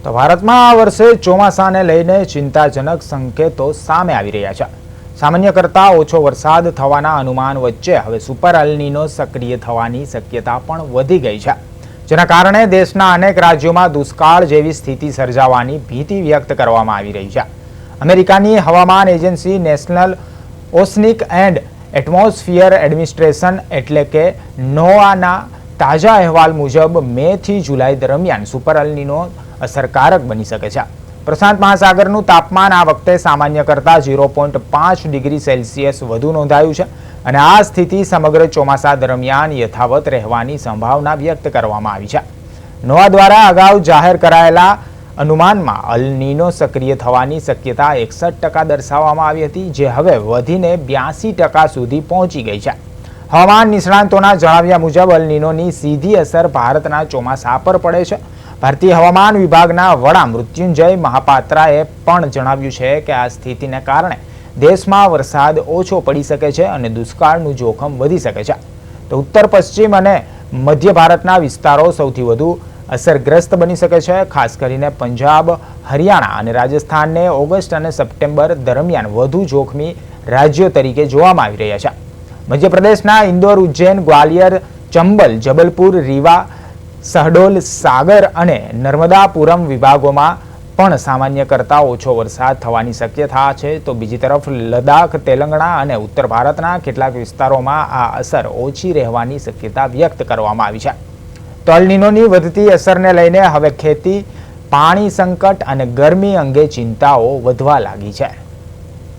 તો ભારતમાં આ વર્ષે ચોમાસાને લઈને ચિંતાજનક સંકેતો સામે આવી રહ્યા છે। સામાન્ય કરતાં ઓછો વરસાદ થવાના અનુમાન વચ્ચે હવે સુપર એલ નીનો સક્રિય થવાની શક્યતા પણ વધી ગઈ છે, જેના કારણે દેશના અનેક રાજ્યોમાં દુષ્કાળ જેવી સ્થિતિ સર્જાવાની ભીતિ વ્યક્ત કરવામાં આવી રહી છે। અમેરિકાની હવામાન agency national oceanic and atmosphere administration એટલે કે નોઆના તાજા અહેવાલ મુજબ મે થી જુલાઈ દરમિયાન સુપર એલ નીનો અસરકારક બની શકે છે। પ્રશાંત મહાસાગરનું તાપમાન આ વખતે સામાન્ય કરતાં 0.5 ડિગ્રી સેલ્સિયસ વધુ નોંધાયું છે અને આ સ્થિતિ સમગ્ર ચોમાસા દરમિયાન યથાવત રહેવાની સંભાવના વ્યક્ત કરવામાં આવી છે। નોઆ દ્વારા અગાઉ જાહેર કરાયેલા અનુમાનમાં અલ નીનો સક્રિય થવાની શક્યતા 61% દર્શાવવામાં આવી હતી, જે હવે વધીને 82% સુધી પહોંચી ગઈ છે। હવામાન નિષ્ણાંતોના જણાવ્યા મુજબ અલ નીનોની સીધી અસર ભારતના ચોમાસા પર પડે છે। ભારતીય હવામાન વિભાગના વડા મૃત્યુંજય મહાપાત્રાએ પણ જણાવ્યું છે કે આ સ્થિતિને કારણે દેશમાં વરસાદ ઓછો પડી શકે છે અને દુષ્કાળનું જોખમ વધી શકે છે। તો ઉત્તર પશ્ચિમ અને મધ્ય ભારતના વિસ્તારો સૌથી વધુ અસરગ્રસ્ત બની શકે છે। ખાસ કરીને પંજાબ, હરિયાણા અને રાજસ્થાનને ઓગસ્ટ અને સપ્ટેમ્બર દરમિયાન વધુ જોખમી રાજ્યો તરીકે જોવામાં આવી રહ્યા છે। મધ્યપ્રદેશના ઇન્દોર, ઉજ્જૈન, ગ્વાલિયર, ચંબલ, જબલપુર, રીવા, શહડોલ, સાગર અને નર્મદાપુરમ વિભાગોમાં પણ સામાન્ય કરતાં ઓછો વરસાદ થવાની શક્યતા છે। તો બીજી તરફ લદ્દાખ, તેલંગાણા અને ઉત્તર ભારતના કેટલાક વિસ્તારોમાં આ અસર ઓછી રહેવાની શક્યતા વ્યક્ત કરવામાં આવી છે। તો અલ નીનોની વધતી અસરને લઈને હવે ખેતી, પાણી સંકટ અને ગરમી અંગે ચિંતાઓ વધવા લાગી છે।